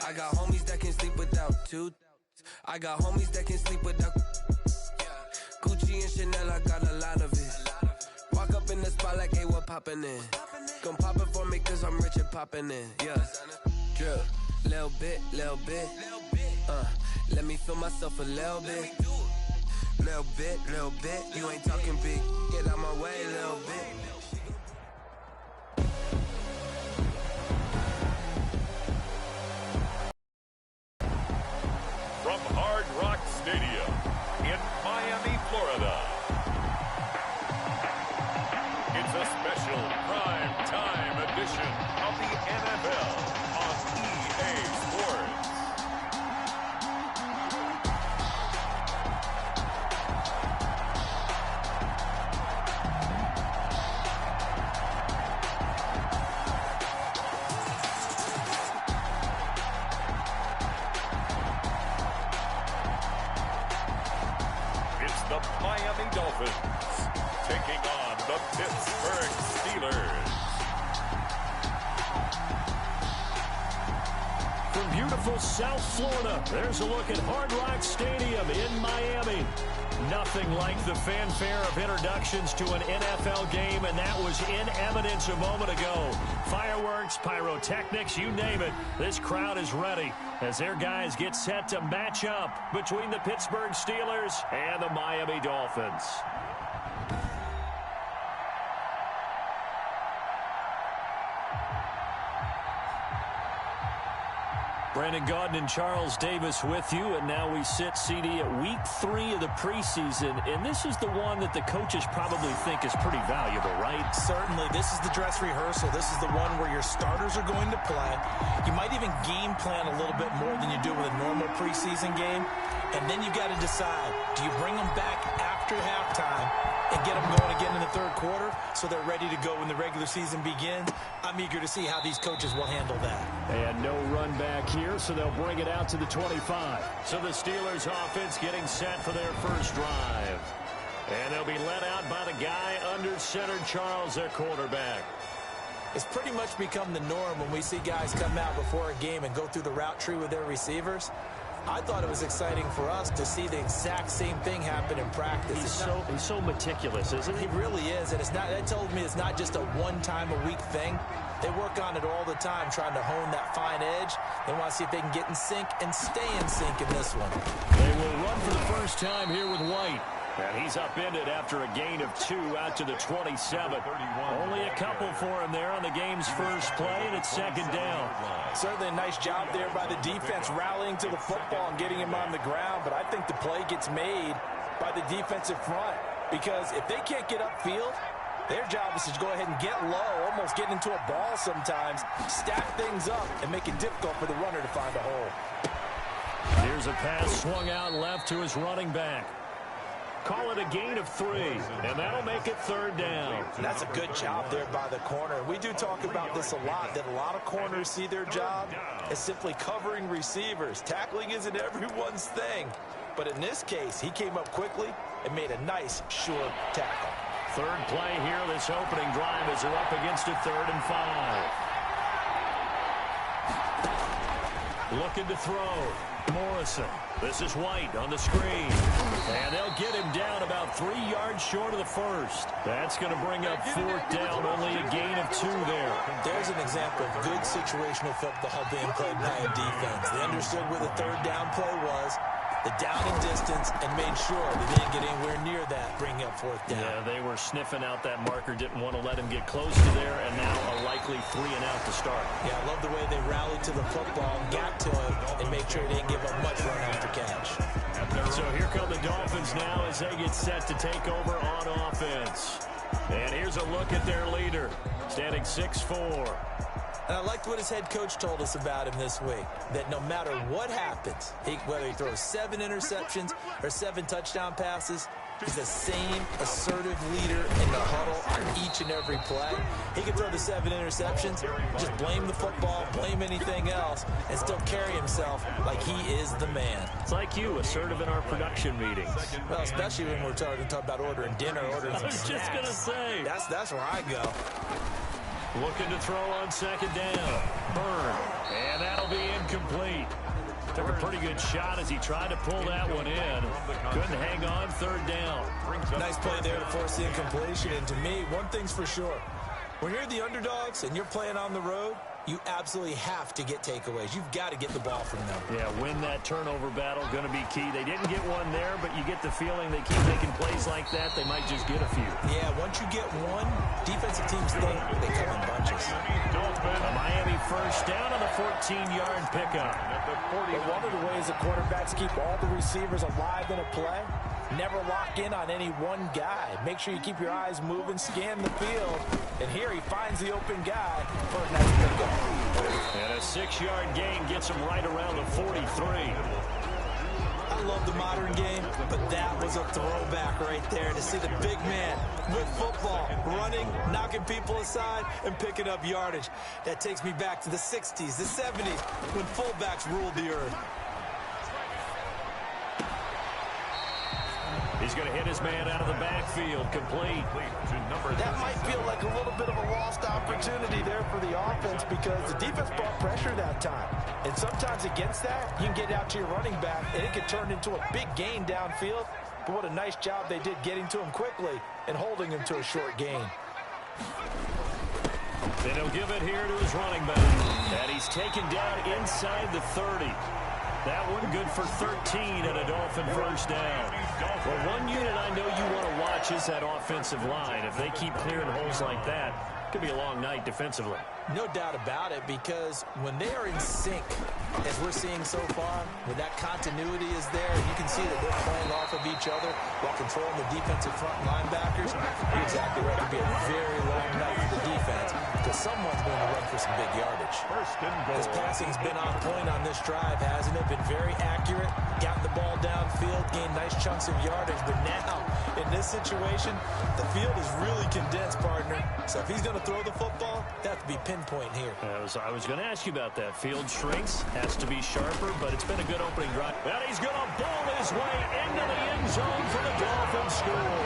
I got homies that can sleep without two. I got homies that can sleep without. Gucci and Chanel, I got a lot of it. Walk up in the spot like, hey, what poppin' in? Gon' pop it for me cause I'm rich and poppin' in. Yeah, drip, little bit. Let me feel myself a little bit. Little bit. You ain't talking big. Get out my way, little bit. From Hard Rock Stadium in Miami, Florida, it's a special prime time edition of the NFL on EA Sports. The Miami Dolphins taking on the Pittsburgh Steelers. From beautiful South Florida, there's a look at Hard Rock Stadium in Miami. Nothing like the fanfare of introductions to an NFL game, and that was in evidence a moment ago. Fireworks, pyrotechnics, you name it. This crowd is ready as their guys get set to match up between the Pittsburgh Steelers and the Miami Dolphins. Brandon Gaudin and Charles Davis with you, and now we sit, CD, at week 3 of the preseason, and this is the one that the coaches probably think is pretty valuable, right? Certainly. This is the dress rehearsal. This is the one where your starters are going to play. You might even game plan a little bit more than you do with a normal preseason game, and then you've got to decide, do you bring them back after halftime and get them going again in the third quarter so they're ready to go when the regular season begins? I'm eager to see how these coaches will handle that. And no run back here, so they'll bring it out to the 25. So the Steelers offense getting set for their first drive. And they'll be led out by the guy under center, Charles, their quarterback. It's pretty much become the norm when we see guys come out before a game and go through the route tree with their receivers. I thought it was exciting for us to see the exact same thing happen in practice. He's so meticulous, isn't he? He really is, and that told me it's not just a one-time-a-week thing. They work on it all the time, trying to hone that fine edge. They want to see if they can get in sync and stay in sync in this one. They will run for the first time here with White. And he's upended after a gain of 2 out to the 27. Only a couple for him there on the game's first play, and it's second down. Certainly a nice job there by the defense rallying to the football and getting him on the ground, but I think the play gets made by the defensive front because if they can't get upfield, their job is to go ahead and get low, almost get into a ball sometimes, stack things up, and make it difficult for the runner to find a hole. Here's a pass swung out left to his running back. Call it a gain of 3, and that'll make it third down. That's a good job there by the corner. We do talk about this a lot, that a lot of corners see their job as simply covering receivers. Tackling isn't everyone's thing. But in this case, he came up quickly and made a nice, sure tackle. Third play here, this opening drive as they're up against a 3rd and 5. Looking to throw. Morrison. This is White on the screen. And they'll get him down about 3 yards short of the first. That's going to bring up 4th down, only a gain of 2 there. There's an example of good situational football being played by a defense. They understood where the 3rd down play was, the down and distance, and made sure they didn't get anywhere near that, bringing up 4th down. Yeah, they were sniffing out that marker, didn't want to let him get close to there, and now a likely 3 and out to start. Yeah, I love the way they rallied to the football, got to him, and made sure they didn't give up much run after catch. So here come the Dolphins now as they get set to take over on offense. And here's a look at their leader, standing 6'4". And I liked what his head coach told us about him this week, that no matter what happens, whether he throws 7 interceptions or 7 touchdown passes, he's the same assertive leader in the huddle on each and every play. He can throw the 7 interceptions, just blame the football, blame anything else, and still carry himself like he is the man. It's like you, assertive in our production meetings. Well, especially when we're talking about ordering dinner, ordering some I was just going to say. That's where I go. Looking to throw on second down. Burn. And that'll be incomplete. Took a pretty good shot as he tried to pull that one in. Couldn't hang on third down. Nice play there to force the incompletion. And to me, one thing's for sure. When you're the underdogs and you're playing on the road, you absolutely have to get takeaways. You've got to get the ball from them. Yeah, win that turnover battle, going to be key. They didn't get one there, but you get the feeling they keep making plays like that, they might just get a few. Yeah, once you get one, defensive teams think they come in bunches. A Miami first down on the 14-yard pickup. But one of the ways the quarterbacks keep all the receivers alive in a play, never lock in on any one guy. Make sure you keep your eyes moving, scan the field, and here he finds the open guy for a nice pickup. And a 6-yard gain gets him right around the 43. I love the modern game, but that was a throwback right there to see the big man with football, running, knocking people aside, and picking up yardage. That takes me back to the 60s, the 70s, when fullbacks ruled the earth. He's going to hit his man out of the backfield, complete. That might feel like a little bit of a lost opportunity there for the offense because the defense brought pressure that time. And sometimes against that, you can get out to your running back, and it can turn into a big gain downfield. But what a nice job they did getting to him quickly and holding him to a short gain. Then he'll give it here to his running back. And he's taken down inside the 30. That one good for 13 and a Dolphin first down. Well, one unit I know you want to watch is that offensive line. If they keep clearing holes like that, it could be a long night defensively. No doubt about it, because when they are in sync, as we're seeing so far, when that continuity is there, you can see that they're playing off of each other while controlling the defensive front linebackers. You're exactly right. It could be a very long night for the defense because someone's going to run for some big yardage. His passing's been on point on this drive, hasn't it? Been very accurate, got the ball downfield, gained nice chunks of yardage, but now, in this situation, the field is really condensed, partner. So if he's going to throw the football, that has to be pinpoint here. I was going to ask you about that. Field shrinks, has to be sharper, but it's been a good opening drive. And he's going to bowl his way into the end zone for the Dolphins score.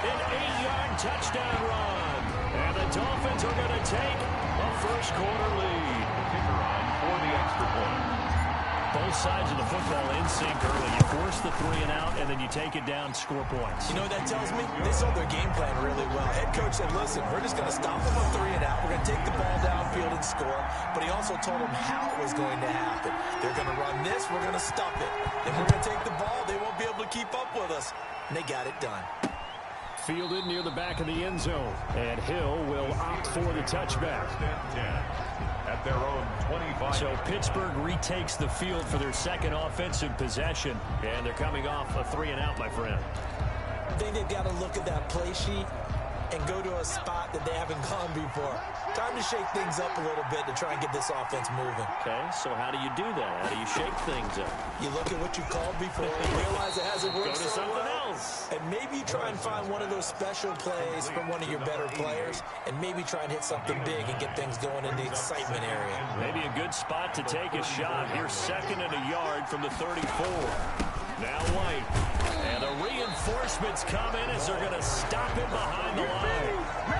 An 8-yard touchdown run. And the Dolphins are going to take a first-quarter lead. Kicker on for the extra point. Both sides of the football in sync early. You force the 3 and out, and then you take it down, score points. You know what that tells me? They saw their game plan really well. Head coach said, listen, we're just going to stop them on 3 and out. We're going to take the ball downfield and score. But he also told them how it was going to happen. They're going to run this. We're going to stop it. Then we're going to take the ball. They won't be able to keep up with us. And they got it done. Fielded near the back of the end zone. And Hill will opt for the touchback. At their own 25. So Pittsburgh retakes the field for their second offensive possession. And they're coming off a 3 and out, my friend. I think they've got to look at that play sheet and go to a spot that they haven't gone before. Time to shake things up a little bit to try and get this offense moving. Okay, so how do you do that? How do you shake things up? You look at what you called before and realize it hasn't worked. Go to something else. And maybe you try and find one of those special plays from one of your better players, and maybe try and hit something big and get things going in the excitement area. Maybe a good spot to take a shot. Here's 2nd and a yard from the 34. Now White. And the reinforcements come in as they're going to stop him behind the line.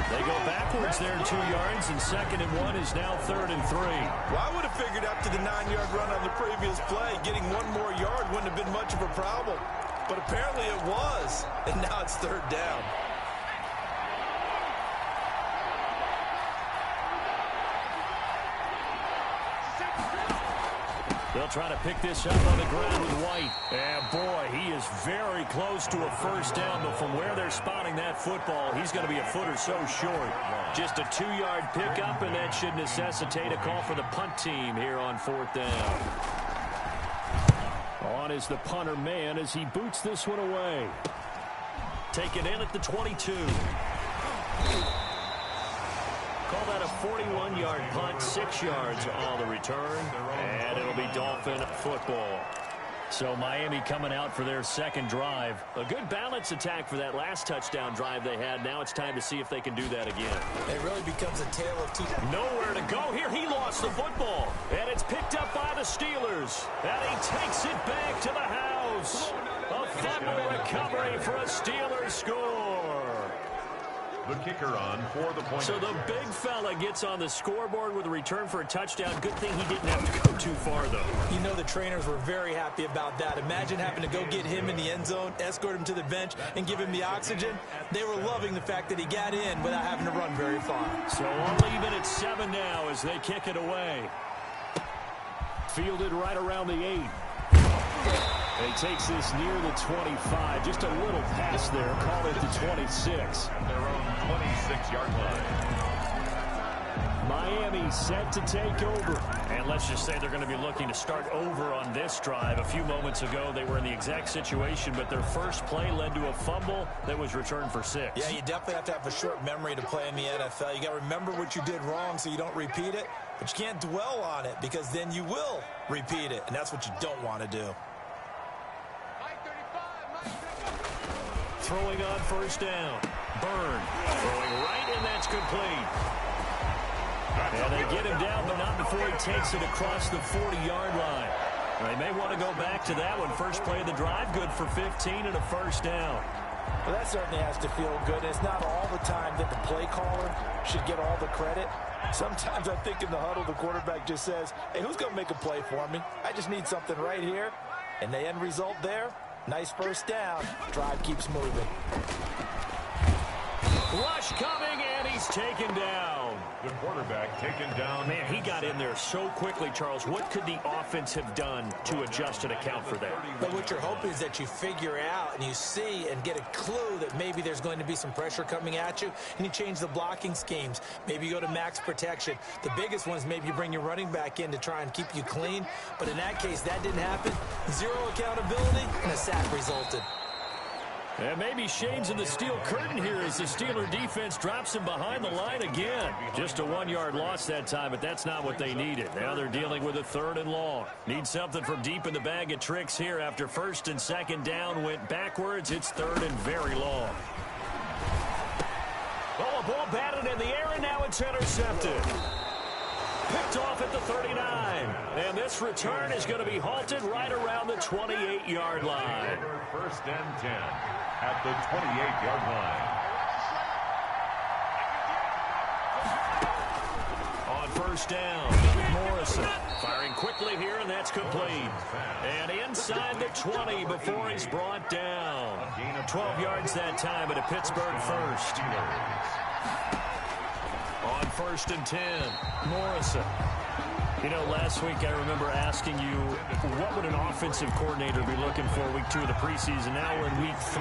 They go backwards there 2 yards, and 2nd and 1 is now 3rd and 3. Well, I would have figured after the 9-yard run on the previous play, getting 1 more yard wouldn't have been much of a problem. But apparently it was, and now it's 3rd down. They'll try to pick this up on the ground with White. And, boy, he is very close to a first down. But from where they're spotting that football, he's going to be a foot or so short. Just a 2-yard pickup, and that should necessitate a call for the punt team here on 4th down. On is the punter man as he boots this one away. Taken in at the 22. Call that a 41-yard punt, 6 yards on the return, and it'll be Dolphin football. So Miami coming out for their second drive. A good balance attack for that last touchdown drive they had. Now it's time to see if they can do that again. It really becomes a tale of two. Nowhere to go here. He lost the football, and it's picked up by the Steelers. And he takes it back to the house. A fumble recovery for a Steelers score. the kicker on for the point. So the big fella gets on the scoreboard with a return for a touchdown. Good thing he didn't have to go too far, though. You know the trainers were very happy about that. Imagine having to go get him in the end zone, escort him to the bench, and give him the oxygen. They were loving the fact that he got in without having to run very far. So only even at 7 now as they kick it away. Fielded right around the 8. He takes this near the 25. Just a little pass there. Call it the 26. Their own 26-yard line. Miami set to take over. And let's just say they're going to be looking to start over on this drive. A few moments ago, they were in the exact situation, but their first play led to a fumble that was returned for 6. Yeah, you definitely have to have a short memory to play in the NFL. You got to remember what you did wrong so you don't repeat it, but you can't dwell on it because then you will repeat it, and that's what you don't want to do. Throwing on first down. Byrne throwing right, and that's complete. And they get him down, but not before he takes it across the 40-yard line. They may want to go back to that one. First play of the drive, good for 15 and a first down. Well, that certainly has to feel good. It's not all the time that the play caller should get all the credit. Sometimes I think in the huddle, the quarterback just says, hey, who's going to make a play for me? I just need something right here. And the end result there, nice first down. Drive keeps moving. Rush coming, and he's taken down. The quarterback taken down. Man, he got in there so quickly, Charles. What could the offense have done to adjust and account for that? But what you're hoping is that you figure out and you see and get a clue that maybe there's going to be some pressure coming at you, and you change the blocking schemes. Maybe you go to max protection. The biggest one is maybe you bring your running back in to try and keep you clean. But in that case, that didn't happen. Zero accountability, and a sack resulted. And maybe shades of the steel curtain here as the Steeler defense drops him behind the line again. Just a 1-yard loss that time, but that's not what they needed. Now they're dealing with a 3rd and long. Need something from deep in the bag of tricks here after 1st and 2nd down went backwards. It's 3rd and very long. Oh, a ball batted in the air, and now it's intercepted. Picked off at the 39. And this return is going to be halted right around the 28-yard line. 1st and 10 at the 28-yard line. On 1st down, Morrison firing quickly here, and that's complete. And inside the 20 before he's brought down. 12 yards that time at a Pittsburgh first. On 1st and 10, Morrison. You know, last week I remember asking you, what would an offensive coordinator be looking for week 2 of the preseason? Now we're in week 3.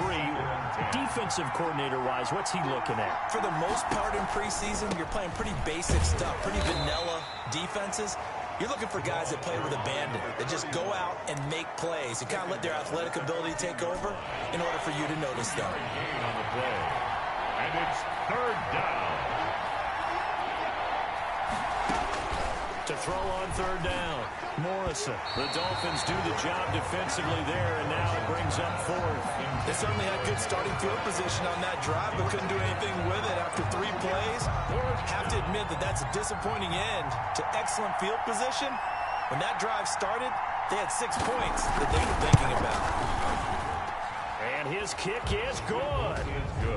Defensive coordinator-wise, what's he looking at? For the most part in preseason, you're playing pretty basic stuff, pretty vanilla defenses. You're looking for guys that play with abandon, that just go out and make plays. You kind of let their athletic ability take over in order for you to notice them. On the play. And it's 3rd down. To throw on 3rd down, Morrison. The Dolphins do the job defensively there, and now it brings up 4th. They certainly had good starting field position on that drive, but couldn't do anything with it after 3 plays. Have to admit that that's a disappointing end to excellent field position. When that drive started, they had 6 points that they were thinking about. And his kick is good.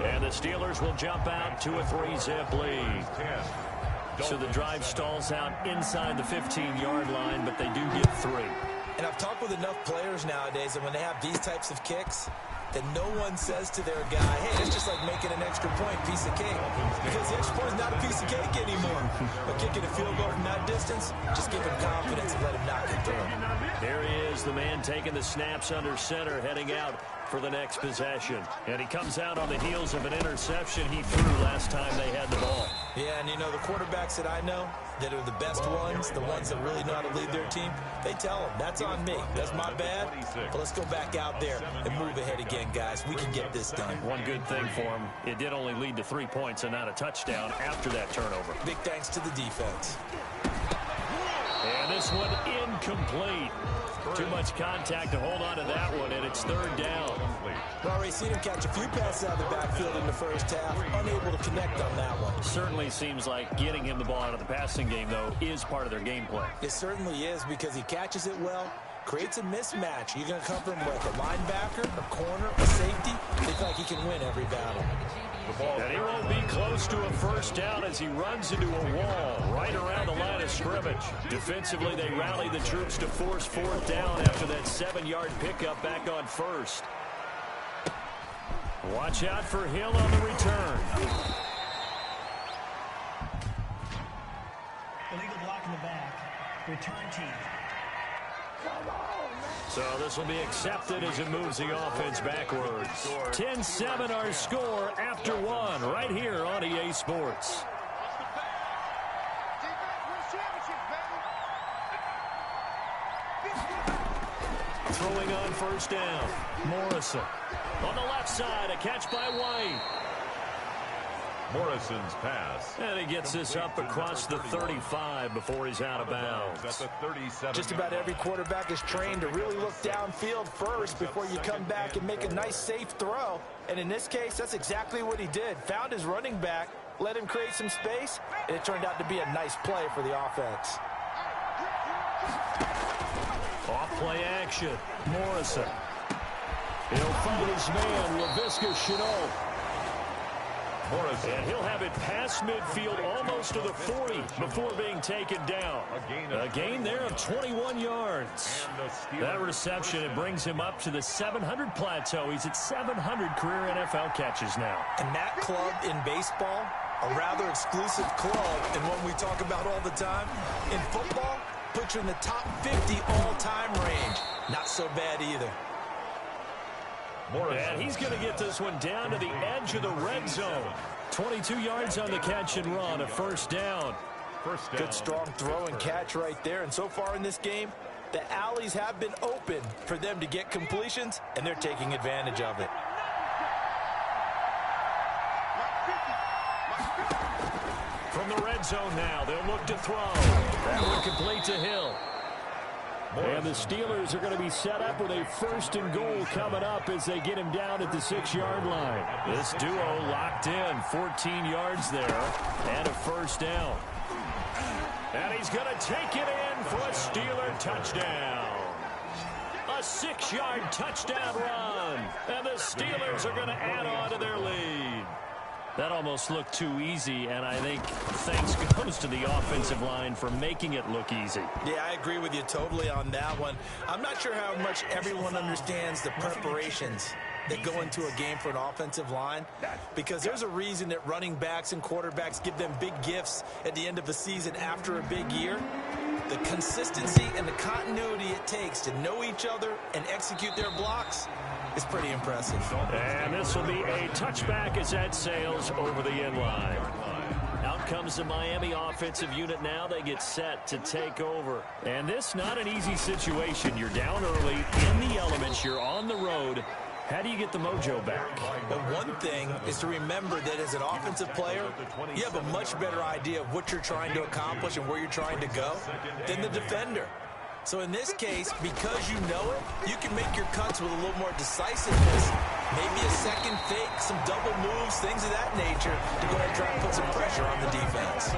And the Steelers will jump out to a 3-zip lead. So the drive stalls out inside the 15-yard line, but they do get 3. And I've talked with enough players nowadays that when they have these types of kicks, that no one says to their guy, hey, it's just like making an extra point, piece of cake. Because the extra point is not a piece of cake anymore. But kicking a field goal from that distance, just give him confidence and let him knock it through. There he is, the man taking the snaps under center, heading out for the next possession. And he comes out on the heels of an interception he threw last time they had the ball. Yeah, and you know, the quarterbacks that I know that are the best ones, the ones that really know how to lead their team, they tell them, that's on me. That's my bad. But let's go back out there and move ahead again, guys. We can get this done. One good thing for him, it did only lead to 3 points and not a touchdown after that turnover. Big thanks to the defense. And this one incomplete. Too much contact to hold on to that one, and it's 3rd down. We've already seen him catch a few passes out of the backfield in the first half, unable to connect on that one. Certainly seems like getting him the ball out of the passing game, though, is part of their game plan. It certainly is because he catches it well, creates a mismatch. You're going to cover him with a linebacker, a corner, a safety. They feel like he can win every battle. And he won't be close to a first down as he runs into a wall right around the line of scrimmage. Defensively, they rally the troops to force fourth down after that 7-yard pickup back on first. Watch out for Hill on the return. Illegal block in the back. Return team. So this will be accepted as it moves the offense backwards. 10-7 our score after one right here on EA Sports. Throwing on first down. Morrison. On the left side, a catch by White. Morrison's pass. And he gets this up across the 35 before he's out of bounds. At the 37. Just about every quarterback is trained to really look downfield first before you come back and make a nice, safe throw. And in this case, that's exactly what he did. Found his running back, let him create some space, and it turned out to be a nice play for the offense. Off-play action. Morrison. He'll find his man, Laviska Shenault. Morrison. And he'll have it past midfield almost to the 40 before being taken down. A gain there of 21 yards. That reception, it brings him up to the 700 plateau. He's at 700 career NFL catches now. And that club in baseball, a rather exclusive club, and one we talk about all the time. In football, puts you in the top 50 all-time range. Not so bad either. And he's going to get this one down to the edge of the red zone. 22 yards on the catch and run, a first down. Good strong throw and catch right there. And so far in this game, the alleys have been open for them to get completions, and they're taking advantage of it. From the red zone now, they'll look to throw. That one complete to Hill. And the Steelers are going to be set up with a 1st and goal coming up as they get him down at the 6-yard line. This duo locked in, 14 yards there, and a first down. And he's going to take it in for a Steeler touchdown. A 6-yard touchdown run. And the Steelers are going to add on to their lead. That almost looked too easy, and I think thanks goes to the offensive line for making it look easy. Yeah, I agree with you totally on that one. I'm not sure how much everyone understands the preparations that go into a game for an offensive line, because there's a reason that running backs and quarterbacks give them big gifts at the end of the season after a big year. The consistency and the continuity it takes to know each other and execute their blocks is pretty impressive. And this will be a touchback as that sails over the end line. Out comes the Miami offensive unit now. They get set to take over. And this not an easy situation. You're down early in the elements. You're on the road. How do you get the mojo back? Well, one thing is to remember that as an offensive player, you have a much better idea of what you're trying to accomplish and where you're trying to go than the defender. So in this case, because you know it, you can make your cuts with a little more decisiveness. Maybe a second fake, some double moves, things of that nature to go ahead and try and put some pressure on the defense.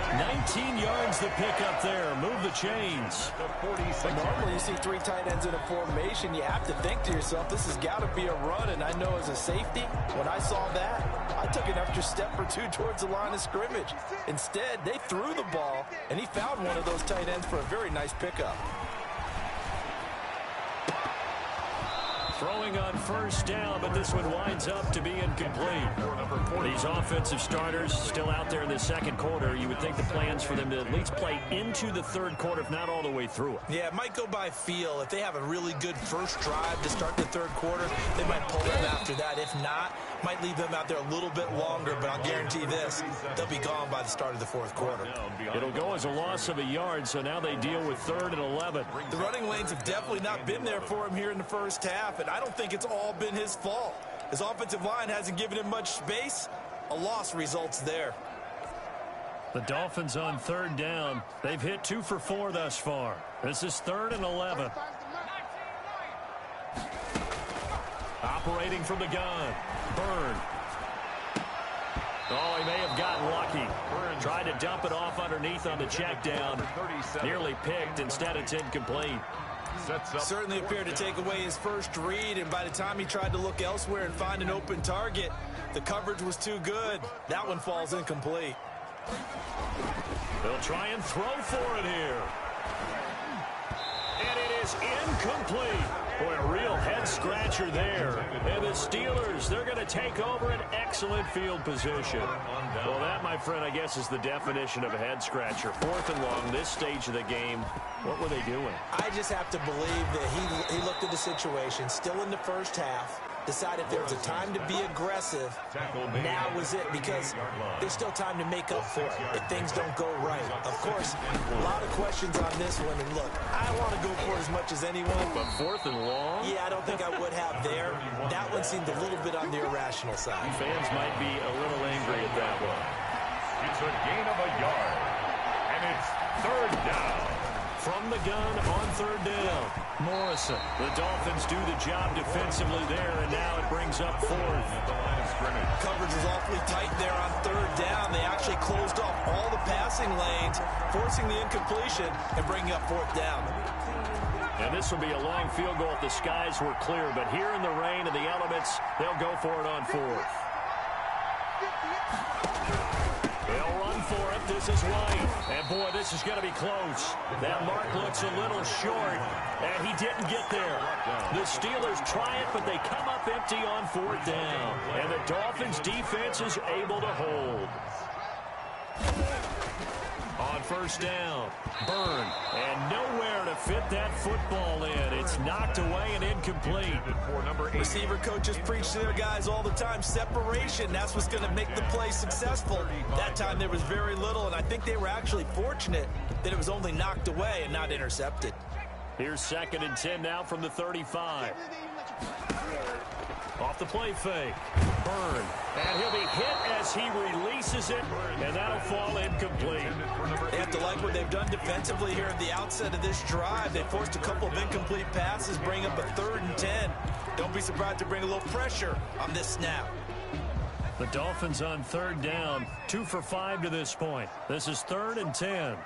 19 yards the pickup there. Move the chains. But normally you see 3 tight ends in a formation, you have to think to yourself, this has got to be a run. And I know as a safety, when I saw that, I took an extra step or 2 towards the line of scrimmage. Instead, they threw the ball, and he found one of those tight ends for a very nice pickup. Throwing on first down, but this one winds up to be incomplete. These offensive starters still out there in the second quarter. You would think the plans for them to at least play into the third quarter, if not all the way through it. Yeah, it might go by feel. If they have a really good first drive to start the third quarter, they might pull them after that. If not, might leave them out there a little bit longer, but I'll guarantee this, they'll be gone by the start of the fourth quarter. It'll go as a loss of a yard, so now they deal with 3rd and 11. The running lanes have definitely not been there for him here in the first half, and I don't think it's all been his fault. His offensive line hasn't given him much space. A loss results there. The Dolphins on 3rd down. They've hit 2 for 4 thus far. This is 3rd and 11. Operating from the gun. Byrne. Oh, he may have gotten lucky. Tried to dump it off underneath on the check down. Nearly picked. Instead, it's incomplete. Sets up. Certainly appeared to take away his first read, and by the time he tried to look elsewhere and find an open target, the coverage was too good. That one falls incomplete. They'll try and throw for it here. And it is incomplete. Boy, a real head-scratcher there. And the Steelers, they're going to take over an excellent field position. Well, that, my friend, I guess is the definition of a head-scratcher. 4th and long, this stage of the game. What were they doing? I just have to believe that he looked at the situation, still in the first half, decided there was a time to be aggressive. Now was it, because there's still time to make up for it if things don't go right. Of course, a lot of questions on this one, and look, I want to go for it as much as anyone. But 4th and long? Yeah, I don't think I would have there. That one seemed a little bit on the irrational side. Fans might be a little angry at that one. It's a gain of a yard, and it's 3rd down. From the gun on 3rd down, Morrison. The Dolphins do the job defensively there, and now it brings up 4th. Coverage was awfully tight there on 3rd down. They actually closed off all the passing lanes, forcing the incompletion and bringing up 4th down. And this will be a long field goal if the skies were clear, but here in the rain and the elements, they'll go for it on 4th. They'll run for it. This is White. And, boy, this is going to be close. That mark looks a little short, and he didn't get there. The Steelers try it, but they come up empty on 4th down. And the Dolphins' defense is able to hold. On 1st down, Byrne, and nowhere to fit that football in. It's knocked away and incomplete. Receiver coaches preach to their guys all the time. Separation, that's what's going to make the play successful. That time there was very little, and I think they were actually fortunate that it was only knocked away and not intercepted. Here's 2nd and 10 now from the 35. Off the play fake. Byrne. And he'll be hit as he releases it, and that'll fall incomplete. They have to like what they've done defensively here at the outset of this drive. They forced a couple of incomplete passes, bring up a 3rd and 10. Don't be surprised to bring a little pressure on this snap. The Dolphins on 3rd down, 2 for 5 to this point. This is 3rd and 10.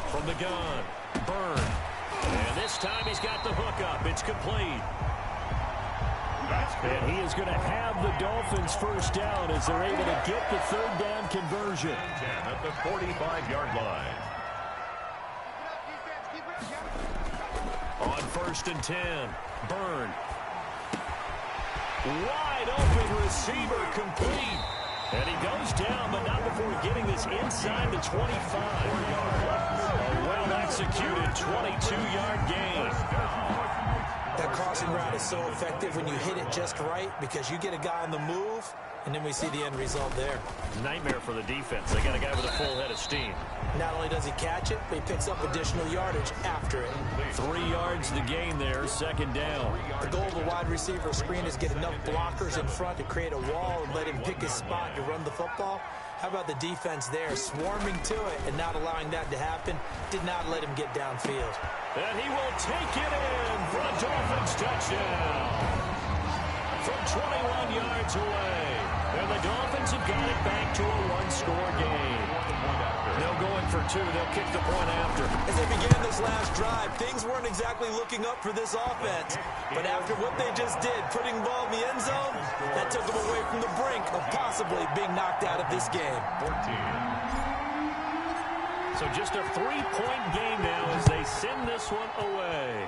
From the gun, Byrne. And this time he's got the hook up. It's complete. And he is going to have the Dolphins 1st down as they're able to get the 3rd down conversion. 10 at the 45-yard line. On 1st and 10, Byrne. Wide open receiver, complete. And he goes down, but not before getting this inside the 25. A well-executed 22-yard gain. That crossing route is so effective when you hit it just right because you get a guy on the move, and then we see the end result there. Nightmare for the defense. They got a guy with a full head of steam. Not only does he catch it, but he picks up additional yardage after it. 3 yards to gain there, 2nd down. The goal of a wide receiver screen is get enough blockers in front to create a wall and let him pick his spot to run the football. How about the defense there, swarming to it and not allowing that to happen? Did not let him get downfield. And he will take it in for a Dolphins touchdown. From 21 yards away. And the Dolphins have got it back to a 1-score game. They'll go in for 2. They'll kick the point after. As they began this last drive, things weren't exactly looking up for this offense. But after what they just did, putting the ball in the end zone, that took them away from the brink of possibly being knocked out of this game. 14. So just a 3-point game now as they send this one away.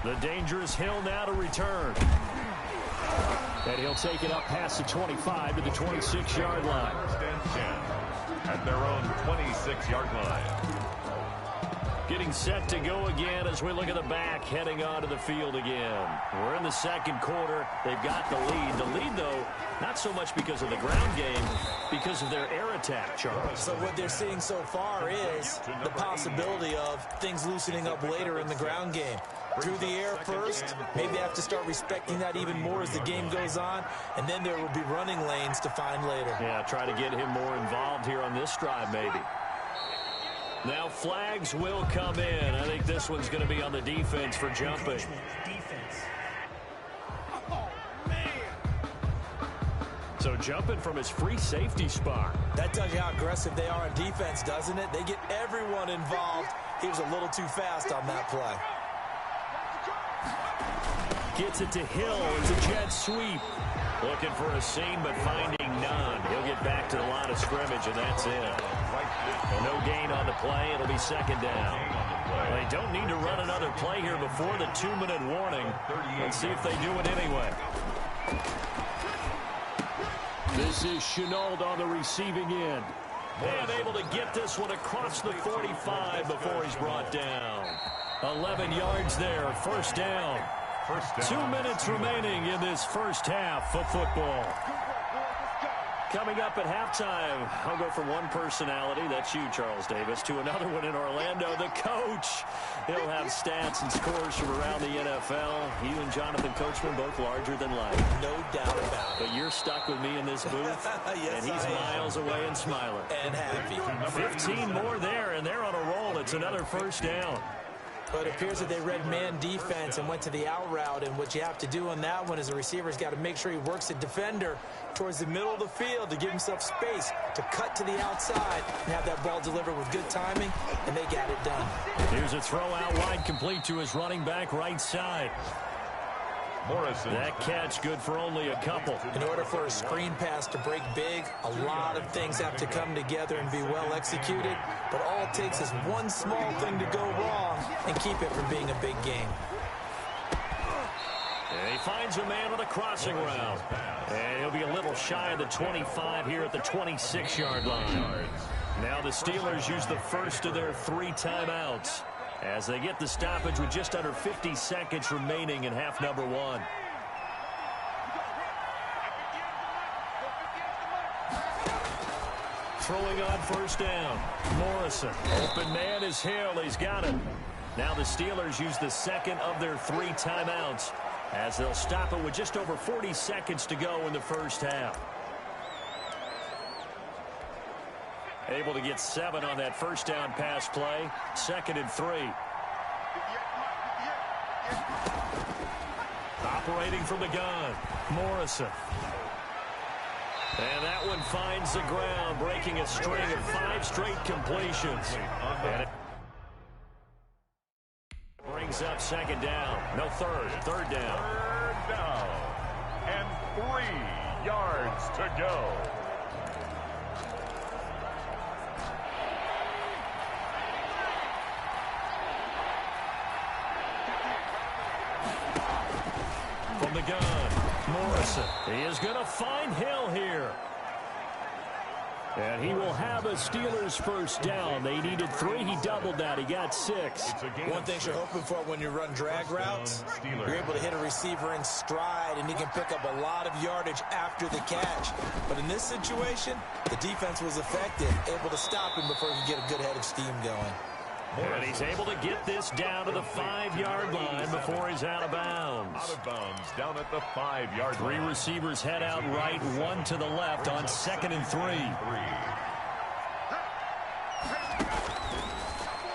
The dangerous Hill now to return. And he'll take it up past the 25 to the 26-yard line. 1st and 10 at their own 26-yard line. Getting set to go again as we look at the back heading onto the field again. We're in the 2nd quarter. They've got the lead. The lead, though, not so much because of the ground game, because of their air attack, Charles. So what they're seeing so far is the possibility of things loosening up later in the ground game. Through the air first, maybe they have to start respecting that even more as the game goes on, and then there will be running lanes to find later. Yeah, try to get him more involved here on this drive, maybe. Now flags will come in. I think this one's going to be on the defense for jumping. So jumping from his free safety spot. That tells you how aggressive they are on defense, doesn't it? They get everyone involved. He was a little too fast on that play. Gets it to Hill. It's a jet sweep. Looking for a seam, but finding none. He'll get back to the line of scrimmage, and that's it. Well, no gain on the play. It'll be second down. They don't need to run another play here before the 2-minute warning. Let's see if they do it anyway. This is Chenault on the receiving end. And able to get this one across the 45 before he's brought down. 11 yards there, first down. 2 minutes remaining in this first half of football. Coming up at halftime, I'll go from one personality, that's you, Charles Davis, to another one in Orlando, the coach. He'll have stats and scores from around the NFL. You and Jonathan Coachman both larger than life. No doubt about it. But you're stuck with me in this booth, yes, and he's miles away and smiling. And happy. 15 more there, and they're on a roll. It's another first down. But it appears that they read man defense and went to the out route, and what you have to do on that one is the receiver's got to make sure he works the defender towards the middle of the field to give himself space to cut to the outside and have that ball delivered with good timing, and they got it done. Here's a throw out wide, complete to his running back right side. Morrison. That catch good for only a couple. In order for a screen pass to break big, a lot of things have to come together and be well executed, but all it takes is one small thing to go wrong and keep it from being a big game. And he finds a man with a crossing route. And he'll be a little shy of the 25 here at the 26-yard line. Now the Steelers use the first of their 3 timeouts as they get the stoppage with just under 50 seconds remaining in half number 1. Throwing on first down. Morrison. Open man is Hill. He's got it. Now the Steelers use the second of their 3 timeouts as they'll stop it with just over 40 seconds to go in the first half. Able to get 7 on that first down pass play. 2nd and 3. Operating from the gun, Morrison. And that one finds the ground, breaking a string of 5 straight completions. And it brings up second down. No, third down. 3rd down. And 3 yards to go. From the gun, Morrison. He is going to find Hill here. And he will have a Steelers first down. They needed 3. He doubled that. He got 6. One thing you're hoping for when you run drag routes, you're able to hit a receiver in stride, and he can pick up a lot of yardage after the catch. But in this situation, the defense was effective, able to stop him before he could get a good head of steam going. And he's able to get this down to the 5-yard line before he's out of bounds. Out of bounds, down at the 5-yard line. 3 receivers head out right, 1 to the left on 2nd and 3.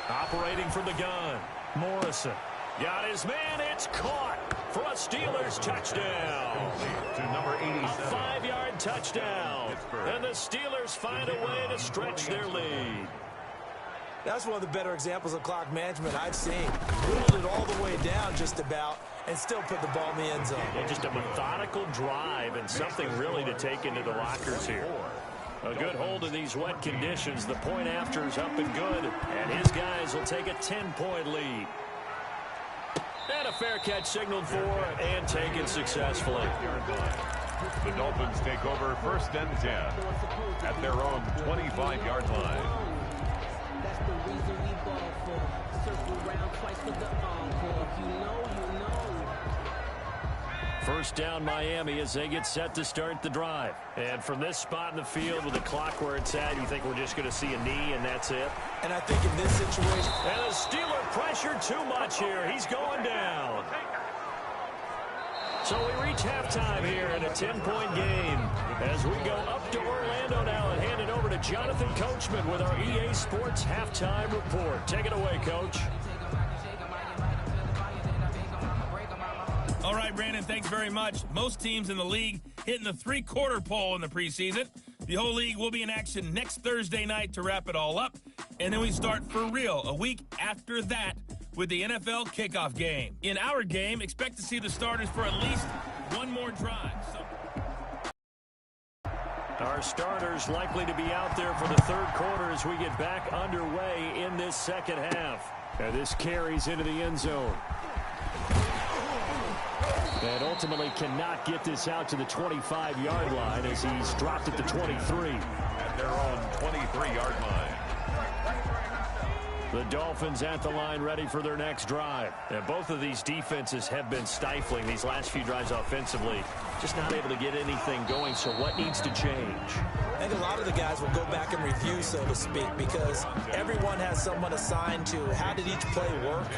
Operating from the gun, Morrison. Got his man, it's caught for a Steelers touchdown. To number 87. A 5-yard touchdown. And the Steelers find a way to stretch their lead. That's one of the better examples of clock management I've seen. Whittled it all the way down just about and still put the ball in the end zone. And just a methodical drive and something really to take into the lockers here. A good hold in these wet conditions. The point after is up and good. And his guys will take a 10-point lead. And a fair catch signaled for and taken successfully. The Dolphins take over 1st and 10 at their own 25-yard line. That's the reason we ball for. Circle round twice for the encore. If you know, you know. First down Miami as they get set to start the drive. And from this spot in the field with the clock where it's at, you think we're just going to see a knee and that's it? And I think in this situation... And the Steeler pressure too much here. He's going down. So we reach halftime here in a 10-point game as we go up to Orlando now and hand it over to Jonathan Coachman with our EA Sports Halftime Report. Take it away, Coach. All right, Brandon, thanks very much. Most teams in the league hitting the three-quarter pole in the preseason. The whole league will be in action next Thursday night to wrap it all up. And then we start for real a week after that with the NFL kickoff game. In our game, expect to see the starters for at least one more drive. Our starters likely to be out there for the third quarter as we get back underway in this second half. And this carries into the end zone. And ultimately cannot get this out to the 25-yard line as he's dropped at the 23. At their own 23-yard line. The Dolphins at the line ready for their next drive. And both of these defenses have been stifling these last few drives offensively. Just not able to get anything going, so what needs to change? I think a lot of the guys will go back and review, so to speak, because everyone has someone assigned to how did each play work.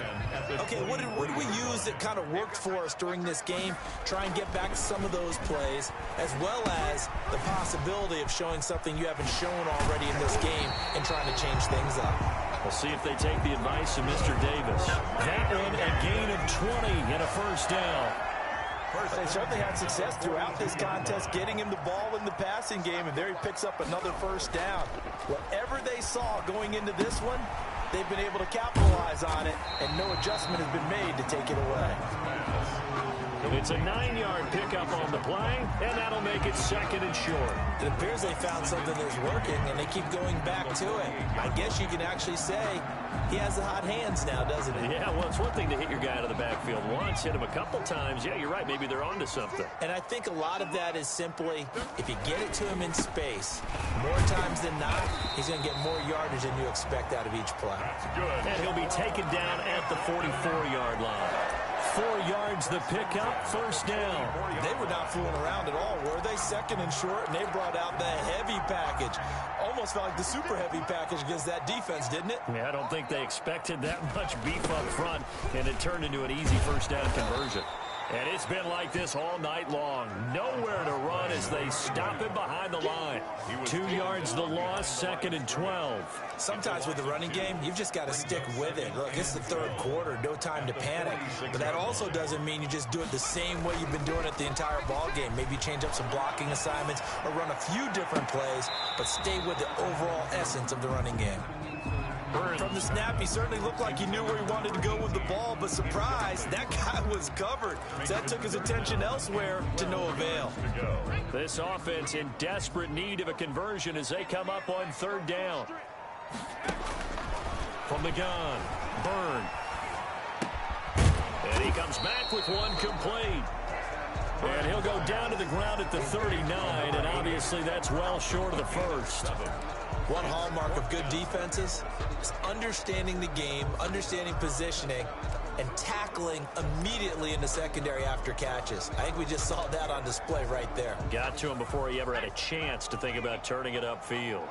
Okay, what did we use that kind of worked for us during this game? Try and get back to some of those plays, as well as the possibility of showing something you haven't shown already in this game and trying to change things up. We'll see if they take the advice of Mr. Davis. That one, a gain of 20 and a first down. They certainly had success throughout this contest, getting him the ball in the passing game, and there he picks up another first down. Whatever they saw going into this one, they've been able to capitalize on it, and no adjustment has been made to take it away. It's a 9-yard pickup on the play, and that'll make it second and short. It appears they found something that's working, and they keep going back to it. I guess you can actually say he has the hot hands now, doesn't he? Yeah, well, it's one thing to hit your guy out of the backfield once, hit him a couple times. Yeah, you're right. Maybe they're onto something. And I think a lot of that is simply, if you get it to him in space, more times than not, he's going to get more yardage than you expect out of each play. That's good. And he'll be taken down at the 44-yard line. 4 yards the pickup, first down. They were not fooling around at all, were they? Second and short, and they brought out the heavy package. Almost felt like the super heavy package against that defense, didn't it? Yeah, I don't think they expected that much beef up front, and it turned into an easy first down conversion. And it's been like this all night long. Nowhere to run as they stop him behind the line. 2 yards the loss, second and 12. Sometimes with the running game, you've just got to stick with it. Look, it's the third quarter, no time to panic. But that also doesn't mean you just do it the same way you've been doing it the entire ball game. Maybe change up some blocking assignments or run a few different plays, but stay with the overall essence of the running game. From the snap, he certainly looked like he knew where he wanted to go with the ball, but surprise, that guy was covered. So that took his attention elsewhere to no avail. This offense in desperate need of a conversion as they come up on third down. From the gun, Byrne. And he comes back with one complete. And he'll go down to the ground at the 39, and obviously that's well short of the first. One hallmark of good defenses is understanding the game, understanding positioning, and tackling immediately in the secondary after catches. I think we just saw that on display right there. Got to him before he ever had a chance to think about turning it upfield.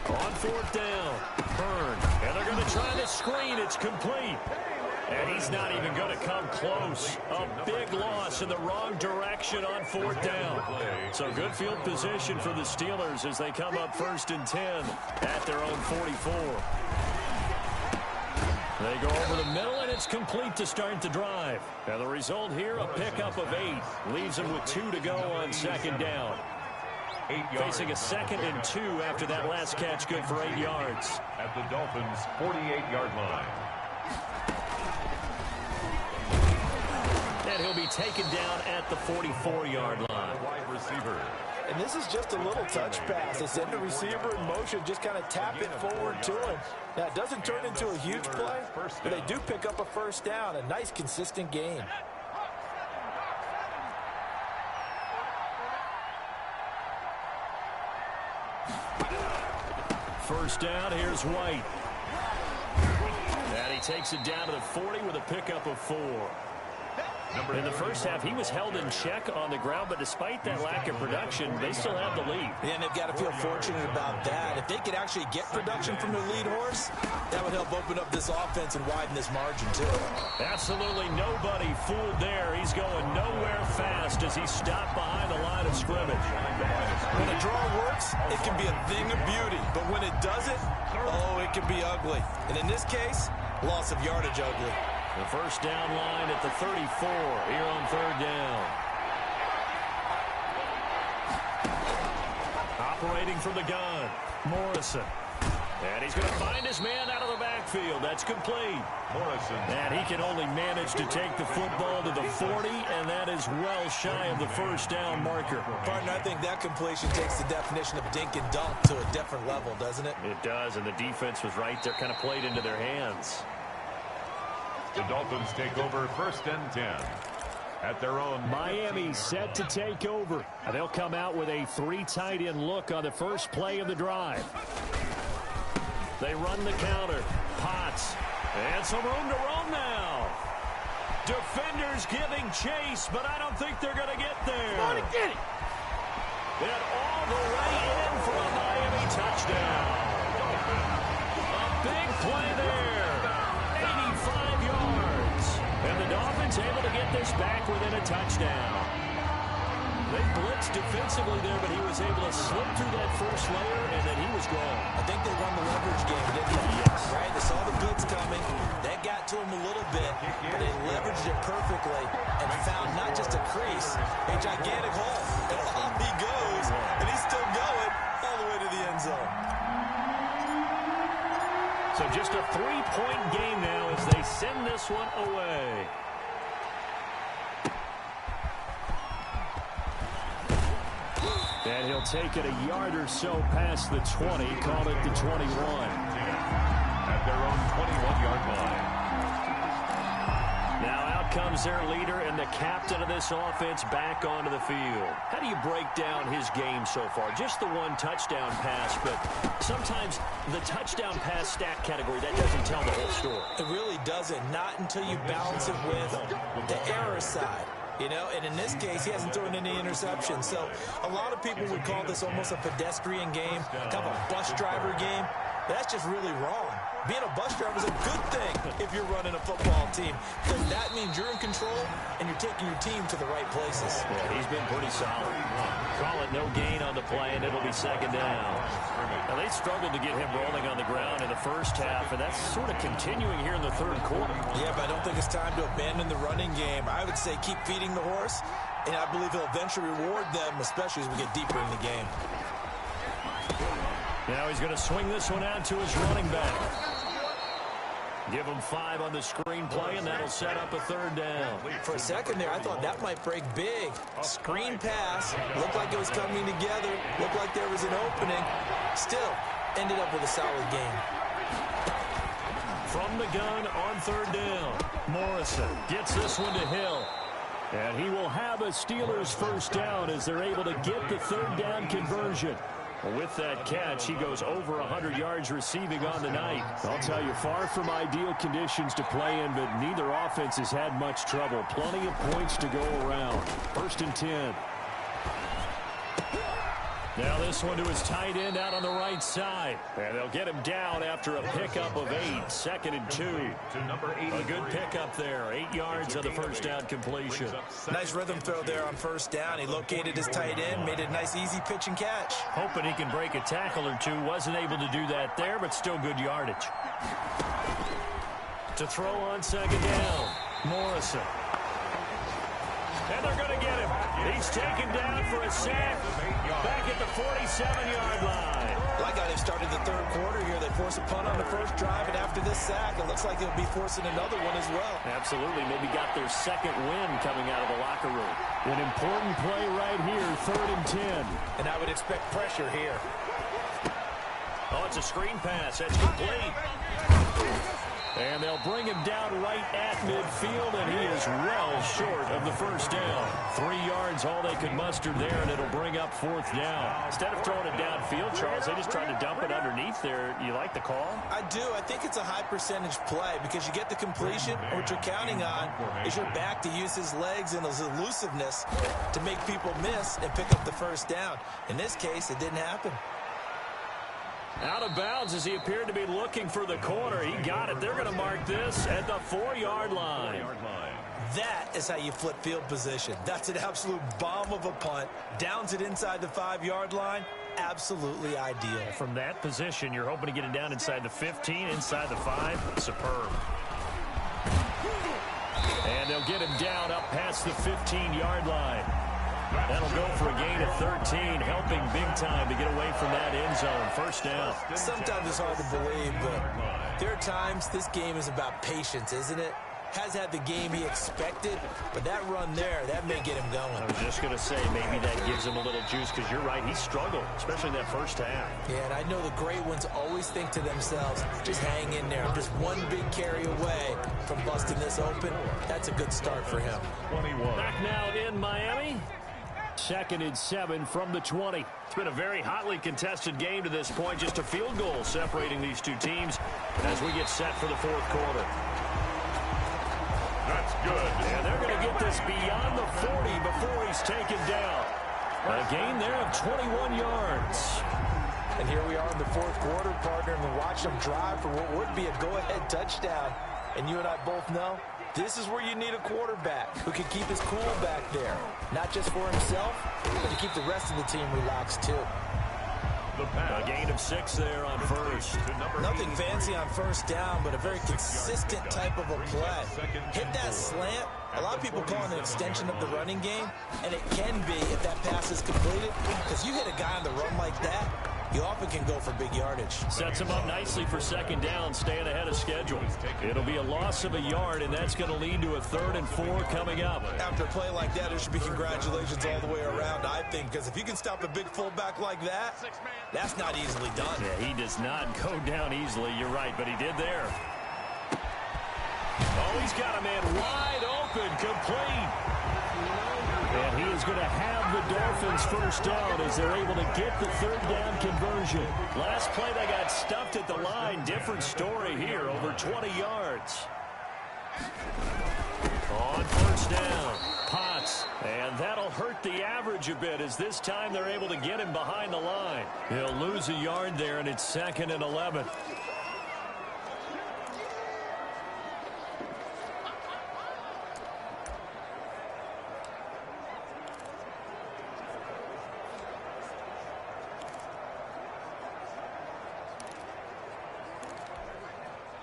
On fourth down, Byrne. And they're going to try the screen. It's complete. And he's not even going to come close. A big loss in the wrong direction on fourth down. So good field position for the Steelers as they come up first and 10 at their own 44. They go over the middle, and it's complete to start the drive. And the result here, a pickup of 8. Leaves them with 2 to go on second down. Facing a second and 2 after that last catch, good for 8 yards. At the Dolphins' 48-yard line. And he'll be taken down at the 44-yard line. Wide receiver. And this is just a little touch pass. They send the receiver in motion, just kind of tap it forward to him. Now, it doesn't turn into a huge play, but they do pick up a first down. A nice, consistent game. First down, here's White. And he takes it down to the 40 with a pickup of 4. In the first half, he was held in check on the ground, but despite that lack of production, they still have the lead. And they've got to feel fortunate about that. If they could actually get production from their lead horse, that would help open up this offense and widen this margin, too. Absolutely nobody fooled there. He's going nowhere fast as he stopped behind the line of scrimmage. When a draw works, it can be a thing of beauty. But when it doesn't, oh, it can be ugly. And in this case, loss of yardage ugly. The first down line at the 34 here on third down. Operating from the gun, Morrison. And he's going to find his man out of the backfield. That's complete. Morrison. And he can only manage to take the football to the 40, and that is well shy of the first down marker. Partner, I think that completion takes the definition of dink and dunk to a different level, doesn't it? It does, and the defense was right there, kind of played into their hands. The Dolphins take over 1st and 10 at their own. Miami set to take over. They'll come out with a 3 tight end look on the first play of the drive. They run the counter. Potts. And some room to roam now. Defenders giving chase, but I don't think they're going to get there. Come on and get it. And all the way in for a Miami touchdown. A big play there. 85 yards. And the Dolphins able to get this back within a touchdown. They blitzed defensively there, but he was able to slip through that first layer, and then he was gone. I think they won the leverage game, didn't they? Yes. Right? They saw the blitz coming. That got to him a little bit, but they leveraged it perfectly and found not just a crease, a gigantic hole. And off he goes, and he's still going all the way to the end zone. So just a 3-point game now as they send this one away. And he'll take it a yard or so past the 20, call it the 21. At their own 21-yard line. Now out comes their leader and the captain of this offense back onto the field. How do you break down his game so far? Just the 1 touchdown pass, but sometimes the touchdown pass stat category, that doesn't tell the whole story. It really doesn't, not until you balance it with the error side. You know, and in this case, he hasn't thrown any interceptions. So a lot of people would call this almost a pedestrian game, kind of a bus driver game. But that's just really wrong. Being a bus driver is a good thing if you're running a football team, because that means you're in control and you're taking your team to the right places. Yeah, he's been pretty solid. Call it no gain on the play, and it'll be 2nd down. Now, they struggled to get him rolling on the ground in the first half, and that's sort of continuing here in the 3rd quarter. Yeah, but I don't think it's time to abandon the running game. I would say keep feeding the horse, and I believe he'll eventually reward them, especially as we get deeper in the game. Now he's going to swing this one out to his running back. Give him 5 on the screen play, and that'll set up a 3rd down. For a second there, I thought that might break big. Screen pass. Looked like it was coming together. Looked like there was an opening. Still, ended up with a solid game. From the gun on 3rd down. Morrison gets this one to Hill. And he will have a Steelers 1st down as they're able to get the 3rd down conversion. With that catch, he goes over 100 yards receiving on the night. I'll tell you, far from ideal conditions to play in, but neither offense has had much trouble. Plenty of points to go around. 1st and 10. Now this one to his tight end out on the right side. And they'll get him down after a pickup of 8. 2nd and 2. A good pickup there. 8 yards on the 1st down completion. Nice rhythm throw there on 1st down. He located his tight end, made it a nice easy pitch and catch. Hoping he can break a tackle or two. Wasn't able to do that there, but still good yardage. To throw on 2nd down. Morrison. And they're going to get him. He's taken down for a sack back at the 47-yard line. Like how they've started the 3rd quarter here. They force a punt on the first drive, and after this sack, it looks like they'll be forcing another one as well. Absolutely. Maybe got their 2nd win coming out of the locker room. An important play right here, 3rd and 10. And I would expect pressure here. Oh, it's a screen pass. That's complete. And they'll bring him down right at midfield, and he is well short of the 1st down. 3 yards, all they could muster there, and it'll bring up 4th down. Instead of throwing it downfield, Charles, they just tried to dump it underneath there. You like the call? I do. I think it's a high-percentage play because you get the completion. What you're counting on is your back to use his legs and his elusiveness to make people miss and pick up the 1st down. In this case, it didn't happen. Out of bounds as he appeared to be looking for the corner. He got it. They're going to mark this at the 4-yard line. That is how you flip field position. That's an absolute bomb of a punt. Downs it inside the 5-yard line. Absolutely ideal. From that position, you're hoping to get it down inside the 15, inside the 5. Superb. they'll get him down up past the 15-yard line. That'll go for a gain of 13, helping big time to get away from that end zone. First down. Sometimes it's hard to believe, but there are times this game is about patience, isn't it? Has had the game he expected, but that run there, that may get him going. I was just going to say, maybe that gives him a little juice, because you're right, he struggled, especially in that first half. Yeah, and I know the great ones always think to themselves, just hang in there. I'm just one big carry away from busting this open. That's a good start for him. 21. Back now in Miami. 2nd and 7 from the 20. It's been a very hotly contested game to this point. Just a field goal separating these two teams as we get set for the fourth quarter. That's good. And they're going to get this beyond the 40 before he's taken down. A gain there of 21 yards. And here we are in the fourth quarter, partner, and we watch them drive for what would be a go-ahead touchdown. And you and I both know this is where you need a quarterback who can keep his cool back there. Not just for himself, but to keep the rest of the team relaxed, too. A gain of 6 there on first. Nothing fancy on first down, but a very consistent type of a play. Hit that slant. A lot of people call it an extension of the running game, and it can be if that pass is completed, because you hit a guy on the run like that, you often can go for big yardage. Sets him up nicely for second down, staying ahead of schedule. It'll be a loss of a yard, and that's going to lead to a 3rd and 4 coming up. After a play like that, there should be congratulations all the way around, I think, because if you can stop a big fullback like that, that's not easily done. Yeah, he does not go down easily, you're right, but he did there. Oh, he's got a man wide open, complete. And he is going to have the Dolphins first down as they're able to get the 3rd down conversion. Last play, they got stuffed at the line. Different story here, over 20 yards. On first down, Potts. And that'll hurt the average a bit as this time they're able to get him behind the line. He'll lose a yard there, and it's 2nd and 11.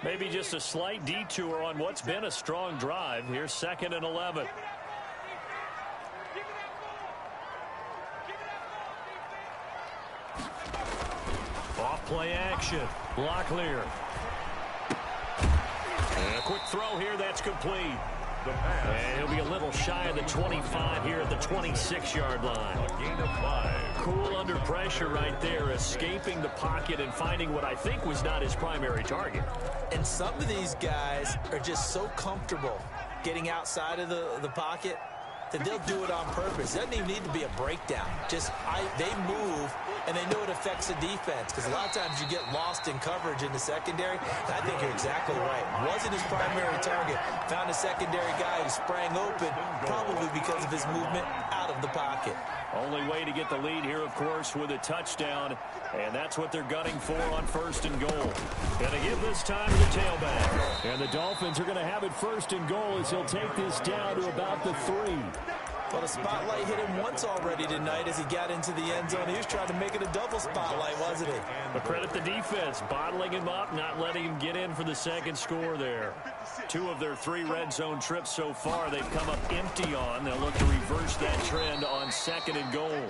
Maybe just a slight detour on what's been a strong drive. Here's 2nd and 11. Off play action. Locklear. And a quick throw here. That's complete. And he'll be a little shy of the 25 here at the 26-yard line. A gain of 5. Cool under pressure right there, escaping the pocket and finding what I think was not his primary target. And some of these guys are just so comfortable getting outside of the pocket that they'll do it on purpose. It doesn't even need to be a breakdown. They move, and they know it affects the defense, because a lot of times you get lost in coverage in the secondary. And I think you're exactly right. Wasn't his primary target. Found a secondary guy who sprang open, probably because of his movement out of the pocket. Only way to get the lead here, of course, with a touchdown, and that's what they're gunning for on 1st and goal. And they give this time to the tailback. And the Dolphins are going to have it 1st and goal as he'll take this down to about the 3. Well, the spotlight hit him once already tonight as he got into the end zone. He was trying to make it a double spotlight, wasn't he? But credit the defense, bottling him up, not letting him get in for the second score there. 2 of their 3 red zone trips so far, they've come up empty on. They'll look to reverse that trend on 2nd and goal.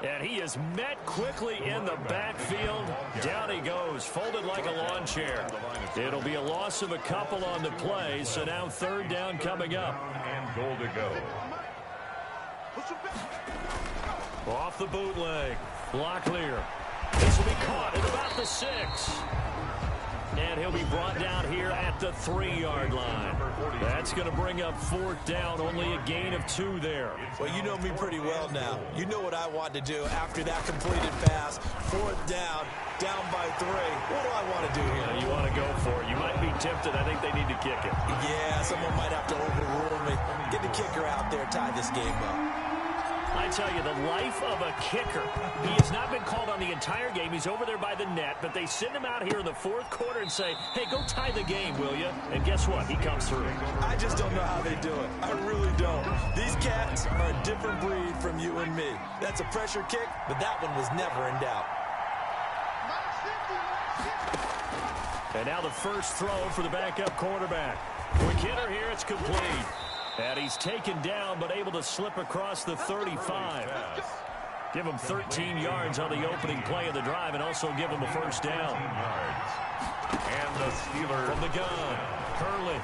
And he is met quickly in the backfield. Down he goes, folded like a lawn chair. It'll be a loss of a couple on the play, so now 3rd down coming up. And goal to go. Off the bootleg. Locklear. This will be caught at about the 6. And he'll be brought down here at the 3-yard line. That's going to bring up 4th down, only a gain of 2 there. Well, you know me pretty well now. You know what I want to do after that completed pass. 4th down, down by 3. What do I want to do here? You want to go for it. You might be tempted. I think they need to kick it. Yeah, someone might have to overrule me. Get the kicker out there, tie this game up. I tell you, the life of a kicker. He has not been called on the entire game. He's over there by the net, but they send him out here in the 4th quarter and say, hey, go tie the game, will you? And guess what? He comes through. I just don't know how they do it. I really don't. These cats are a different breed from you and me. That's a pressure kick, but that one was never in doubt. And now the first throw for the backup quarterback. Quick hitter here, it's complete. And he's taken down, but able to slip across the 35. Give him 13 yards on the opening play of the drive and also give him a first down. And the Steelers from the gun, Hurley.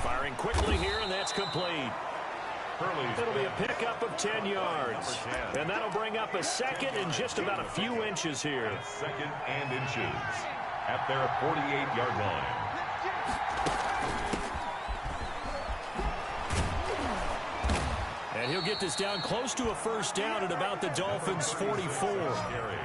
Firing quickly here, and that's complete. It'll be a pickup of 10 yards. And that'll bring up a second and just about a few inches here. Second and inches at their 48-yard line. And he'll get this down close to a first down at about the Dolphins' 44.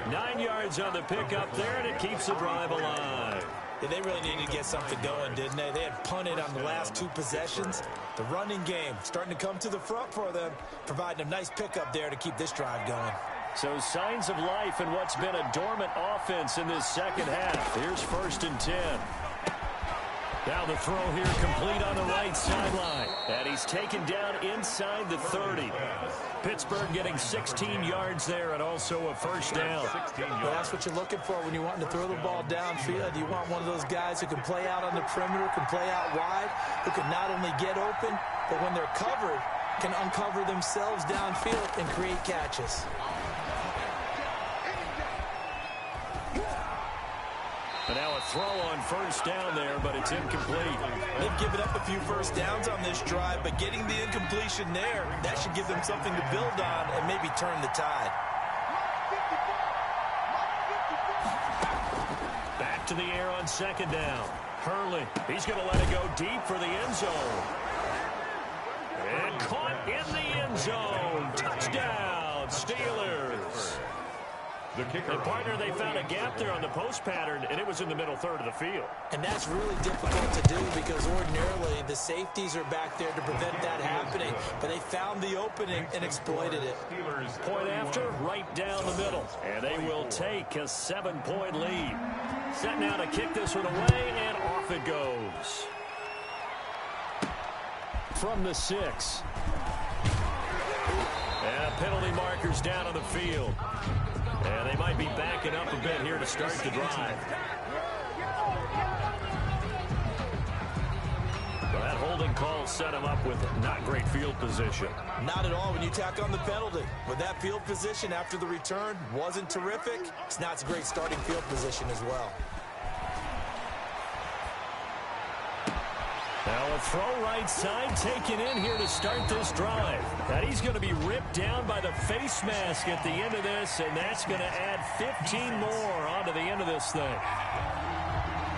9 yards on the pickup there, and it keeps the drive alive. Yeah, they really needed to get something going, didn't they? They had punted on the last 2 possessions. The running game starting to come to the front for them, providing a nice pickup there to keep this drive going. So signs of life in what's been a dormant offense in this second half. Here's 1st and 10. Now the throw here complete on the right sideline. And he's taken down inside the 30. Pittsburgh getting 16 yards there and also a first down. Well, that's what you're looking for when you're wanting to throw the ball downfield. You want one of those guys who can play out on the perimeter, can play out wide, who can not only get open, but when they're covered, can uncover themselves downfield and create catches. And now a throw on first down there, but it's incomplete. They've given up a few first downs on this drive, but getting the incompletion there, that should give them something to build on and maybe turn the tide. Back to the air on 2nd down. Hurley, he's going to let it go deep for the end zone. And caught in the end zone. Touchdown, Steelers. The kicker. And partner, they found a gap there on the post pattern, and it was in the middle third of the field. And that's really difficult to do because ordinarily the safeties are back there to prevent that happening. But they found the opening and exploited it. Point after, right down the middle. And they will take a 7-point lead. Set now to kick this one away, and off it goes. From the 6. And penalty markers down on the field. And they might be backing up a bit here to start the drive. Well, that holding call set him up with not great field position. Not at all when you tack on the penalty. With that field position after the return wasn't terrific. It's not a great starting field position as well. Now a throw right side taken in here to start this drive. And he's going to be ripped down by the face mask at the end of this, and that's going to add 15 more onto the end of this thing.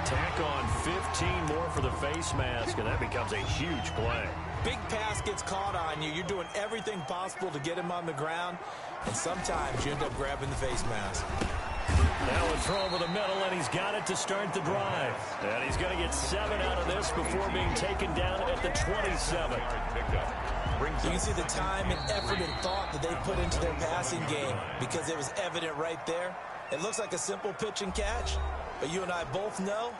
Tack on 15 more for the face mask, and that becomes a huge play. Big pass gets caught on you. You're doing everything possible to get him on the ground, and sometimes you end up grabbing the face mask. Now a throw over the middle, and he's got it to start the drive. And he's going to get 7 out of this before being taken down at the 27. You can see the time and effort and thought that they put into their passing game because it was evident right there. It looks like a simple pitch and catch, but you and I both know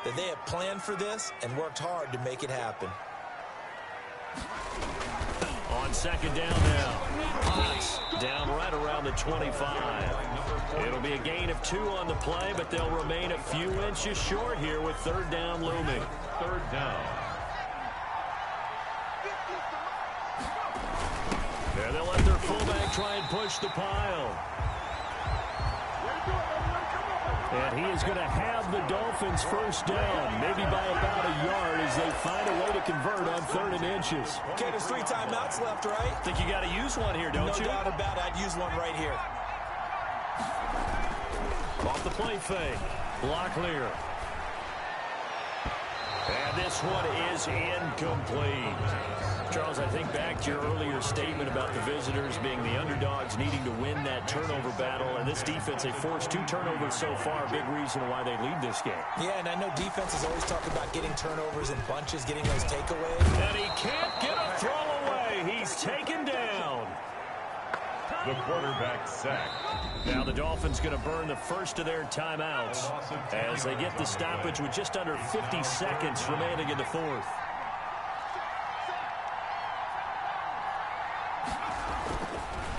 that they have planned for this and worked hard to make it happen. On 2nd down now. Potts down right around the 25. It'll be a gain of 2 on the play, but they'll remain a few inches short here with 3rd down looming. 3rd down. And they'll let their fullback try and push the pile. And he is going to have the Dolphins first down, maybe by about a yard as they find a way to convert on 3rd and inches. Okay, there's 3 timeouts left, right? Think you got to use one here, don't you? No doubt about it. I'd use one right here. Off the play fake. Locklear. And this one is incomplete. Charles, I think back to your earlier statement about the visitors being the underdogs needing to win that turnover battle. And this defense, they forced 2 turnovers so far. Big reason why they lead this game. Yeah, and I know defenses always talk about getting turnovers in bunches, getting those takeaways. And he can't get a throw away. He's taken down. The quarterback sack. Now the Dolphins going to burn the first of their timeouts as they get the stoppage with just under 50 seconds remaining in the 4th.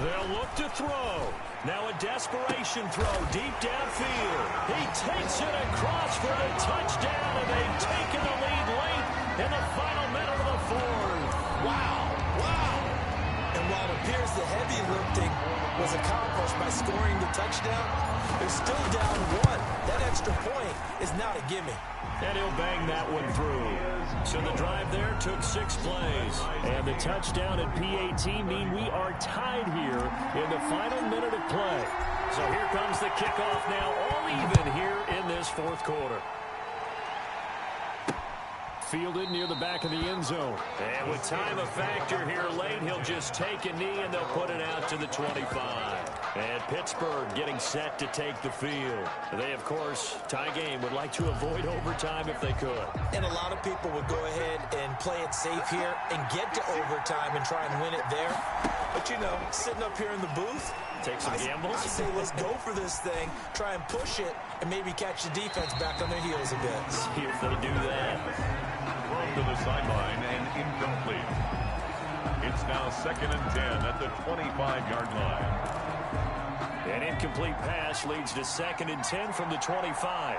They'll look to throw. Now a desperation throw deep downfield. He takes it across for the touchdown, and they've taken the lead late in the final minute of the fourth. Wow. And while it appears the heavy lifting was accomplished by scoring the touchdown, they're still down one. That extra point is not a gimme. And he'll bang that one through. So the drive there took 6 plays. And the touchdown at PAT mean we are tied here in the final minute of play. So here comes the kickoff now, all even here in this fourth quarter. Fielded near the back of the end zone. And with time a factor here late, he'll just take a knee and they'll put it out to the 25. And Pittsburgh getting set to take the field. They, of course, tie game, would like to avoid overtime if they could. And a lot of people would go ahead and play it safe here and get to overtime and try and win it there. But, you know, sitting up here in the booth, take some gambles. I say let's go for this thing, try and push it, and maybe catch the defense back on their heels a bit. See if they do that. Thrown to the sideline and incomplete. It's now 2nd and 10 at the 25-yard line. An incomplete pass leads to 2nd and 10 from the 25.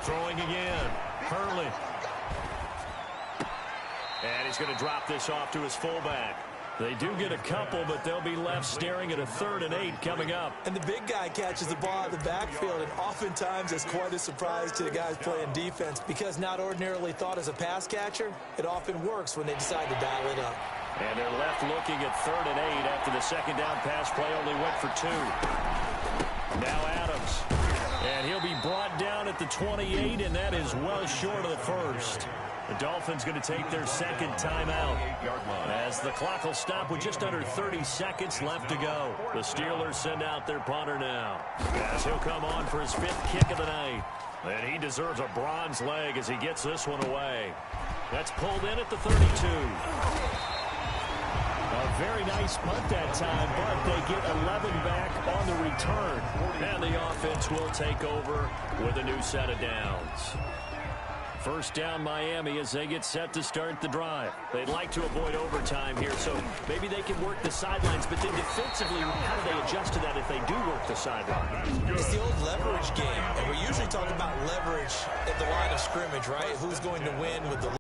Throwing again. Hurley. And he's going to drop this off to his fullback. They do get a couple, but they'll be left staring at a 3rd and 8 coming up. And the big guy catches the ball at the backfield, and oftentimes it's quite a surprise to the guys playing defense because not ordinarily thought as a pass catcher, it often works when they decide to dial it up. And they're left looking at 3rd and 8 after the second down pass play only went for 2. Now Adams. And he'll be brought down at the 28, and that is well short of the first. The Dolphins going to take their second timeout as the clock will stop with just under 30 seconds left to go. The Steelers send out their punter now as he'll come on for his 5th kick of the night. And he deserves a bronze leg as he gets this one away. That's pulled in at the 32. A very nice punt that time, but they get 11 back on the return. And the offense will take over with a new set of downs. First down Miami as they get set to start the drive. They'd like to avoid overtime here, so maybe they can work the sidelines, but then defensively, how do they adjust to that if they do work the sidelines? It's the old leverage game, and we usually talk about leverage at the line of scrimmage, right? Who's going to win with the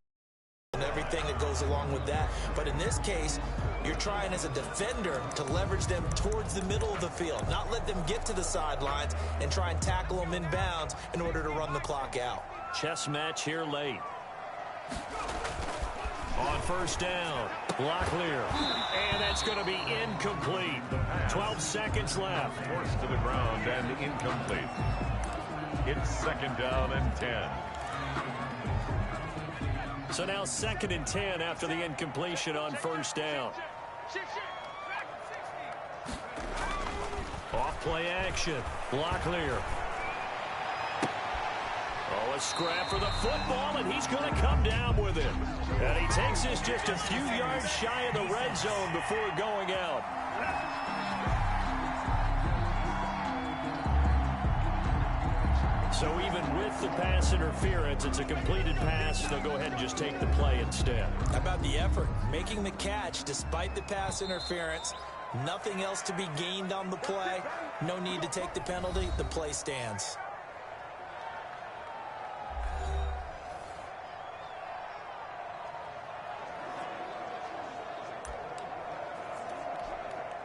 and everything that goes along with that. But in this case, you're trying as a defender to leverage them towards the middle of the field, not let them get to the sidelines and try and tackle them inbounds in order to run the clock out. Chess match here late. On first down, Locklear. And that's going to be incomplete. 12 seconds left. Forced to the ground and incomplete. It's 2nd down and 10. So now 2nd and 10 after the incompletion on first down. Off play action. Locklear. Oh, a scrap for the football, and he's going to come down with it. And he takes this just a few yards shy of the red zone before going out. So even with the pass interference, it's a completed pass. They'll go ahead and just take the play instead. How about the effort? Making the catch despite the pass interference. Nothing else to be gained on the play. No need to take the penalty. The play stands.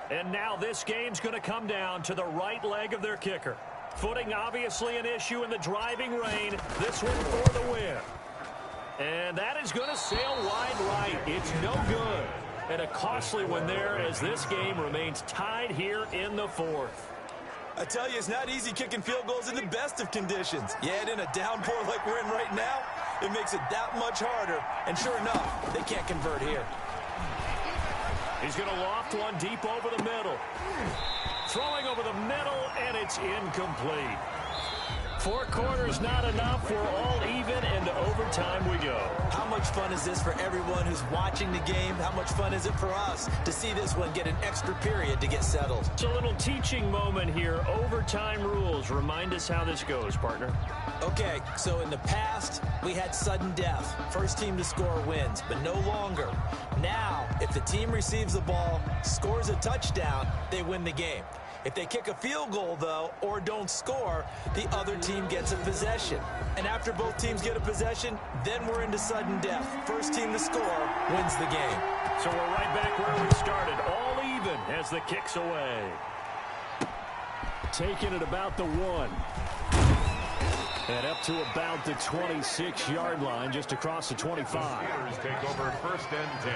And now this game's going to come down to the right leg of their kicker. Footing obviously an issue in the driving rain. This one for the win. And that is going to sail wide right. It's no good. And a costly one there as this game remains tied here in the fourth. I tell you, it's not easy kicking field goals in the best of conditions. Yet in a downpour like we're in right now, it makes it that much harder. And sure enough, they can't convert here. He's going to loft one deep over the middle. Throwing over the middle, and it's incomplete. 4 quarters not enough. We're all even, and to overtime we go. How much fun is this for everyone who's watching the game? How much fun is it for us to see this one get an extra period to get settled? It's a little teaching moment here. Overtime rules. Remind us how this goes, partner. Okay, so in the past, we had sudden death. First team to score wins, but no longer. Now, if the team receives the ball, scores a touchdown, they win the game. If they kick a field goal, though, or don't score, the other team gets a possession. And after both teams get a possession, then we're into sudden death. First team to score wins the game. So we're right back where we started, all even as the kick's away. Taking it about the 1. And up to about the 26-yard line, just across the 25. Steelers take over 1st and 10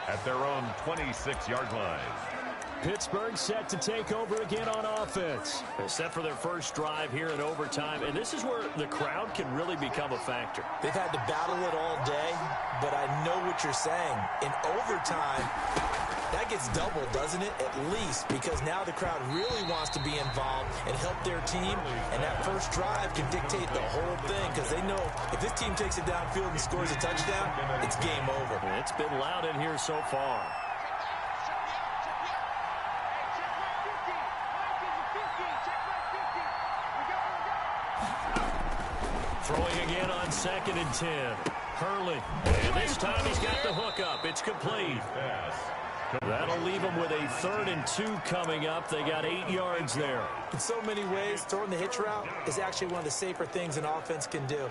at their own 26-yard line. Pittsburgh set to take over again on offense. They're set for their first drive here in overtime, and this is where the crowd can really become a factor. They've had to battle it all day, but I know what you're saying. In overtime, that gets doubled, doesn't it? At least, because now the crowd really wants to be involved and help their team, and that first drive can dictate the whole thing, because they know if this team takes it downfield and scores a touchdown, it's game over. It's been loud in here so far. Throwing again on 2nd and 10. Hurley. And this time he's got the hook up. It's complete. That'll leave him with a 3rd and 2 coming up. They got 8 yards there. In so many ways, throwing the hitch route is actually one of the safer things an offense can do.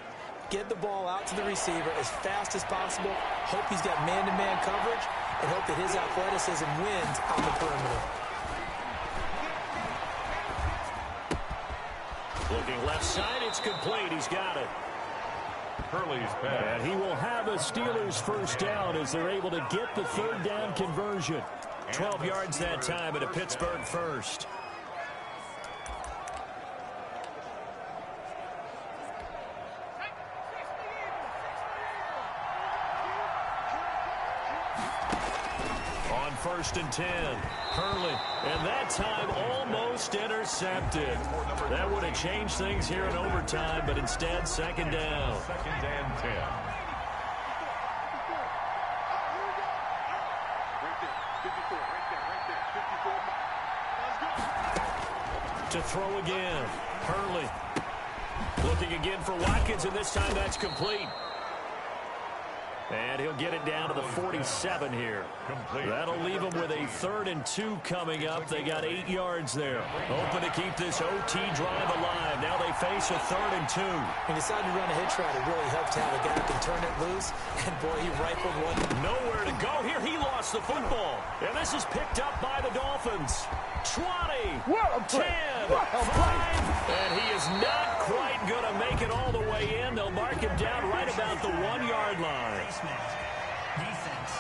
Get the ball out to the receiver as fast as possible, hope he's got man-to-man coverage, and hope that his athleticism wins on the perimeter. Looking left side, it's complete. He's got it. Hurley's pass. And he will have a Steelers first down as they're able to get the 3rd down conversion. 12 yards that time at a Pittsburgh first. On 1st and 10, Hurley, and that time almost intercepted. That would have changed things here in overtime, but instead 2nd down. 2nd and 10. To throw again, Hurley. Looking again for Watkins, and this time that's complete. And he'll get it down to the 47 here. Complete. That'll leave him with a 3rd and 2 coming up. They got 8 yards there. Hoping to keep this OT drive alive. Now they face a 3rd and 2. He decided to run a hitch route. It really helped to have a guy who can turn it loose. And, boy, he rifled one. Nowhere to go here. He lost the football. And this is picked up by the Dolphins. 20, 10, 5, and he is not quite going to make it all the way in. They'll mark him down right about the 1-yard line. Defense.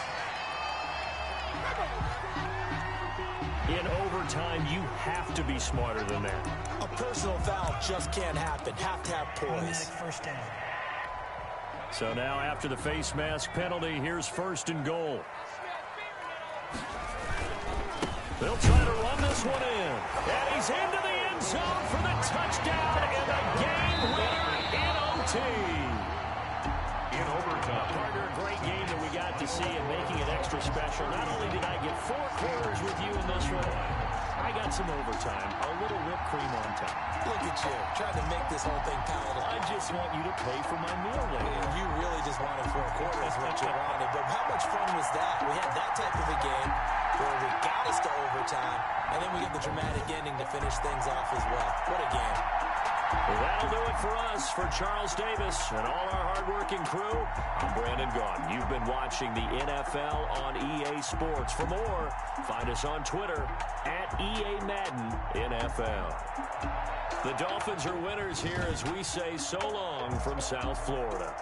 In overtime, you have to be smarter than that. A personal foul just can't happen. Have to have poise. Automatic first down. So now after the face mask penalty, here's 1st and goal. They'll try to run this one in. And he's into the end zone for the touchdown and the game winner in OT. In overtime. Partner, a great game that we got to see and making it extra special. Not only did I get 4 quarters with you in this one, I got some overtime, a little whipped cream on top. Look at you, trying to make this whole thing palatable. I just want you to pay for my meal later. You really just wanted 4 quarters, what you wanted. But how much fun was that? We had that type of a game where we got us to overtime, and then we get the dramatic ending to finish things off as well. What a game. Well, that'll do it for us. For Charles Davis and all our hardworking crew, I'm Brandon Gaudin. You've been watching the NFL on EA Sports. For more, find us on Twitter at EA Madden NFL. The Dolphins are winners here as we say so long from South Florida.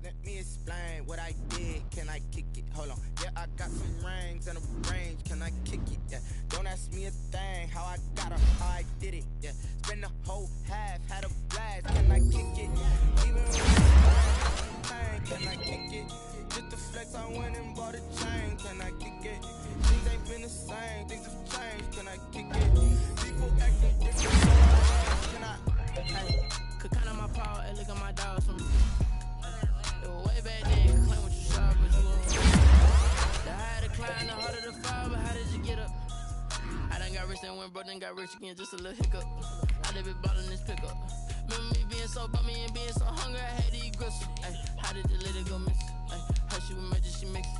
Let me explain what I did. Can I kick it? Hold on. Yeah, I got some rings and a range. Can I kick it? Yeah. Don't ask me a thing. How I got her, how I did it. Yeah. Spend the whole half, had a blast. Can I kick it? Even Can I kick it? Just the flex, I went and bought a chain. Can I kick it? Things ain't been the same, things have changed. Can I kick it? People acting different, so I ask, can I? Hey, could count on my power and look at my dogs from. It was way back then, could claim what you saw, but you won't. The higher the climb, the harder the fall, but how did you get up? I done got rich and went broke, then got rich again, just a little hiccup. I done been ballin' this pickup. Remember me being so bummy and being so hungry, I had to eat gristle. Ay, how did the lady go miss? Ay, how she was magic, she mixed.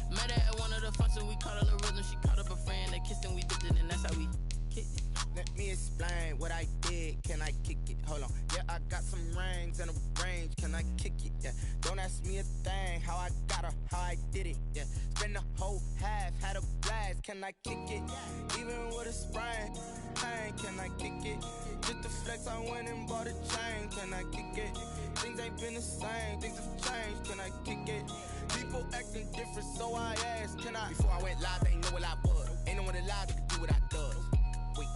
Met her at one of the functions, we caught her the rhythm. She caught up a friend, they kissed and we dipped it, and that's how we kicked it. Let me explain what I did. Can I kick it? Hold on. Yeah, I got some rings and a range. Can I kick it? Yeah. Don't ask me a thing. How I got her, how I did it. Yeah. Spend the whole half, had a blast. Can I kick it? Even with a sprain. Pain, can I kick it? Just the flex, I went and bought a chain. Can I kick it? Things ain't been the same, things have changed. Can I kick it? People acting different, so I asked, can I? Before I went live, they ain't know what I was. Ain't no one alive that could do what I does. Wait.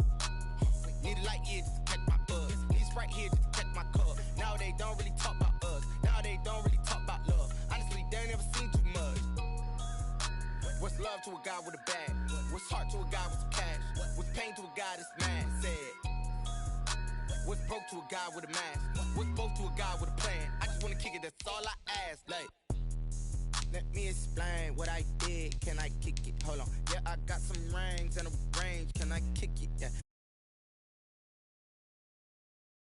Need a light here just to catch my buzz. Need Sprite here just to catch my cup. Now they don't really talk about us. Now they don't really talk about love. Honestly, they ain't never seen too much. What's love to a guy with a bag? What's heart to a guy with some cash? What's pain to a guy that's mad? Said. What's broke to a guy with a mask? What's both to a guy with a plan? I just wanna kick it, that's all I ask. Like, let me explain what I did. Can I kick it? Hold on. Yeah, I got some rings and a range. Can I kick it? Yeah.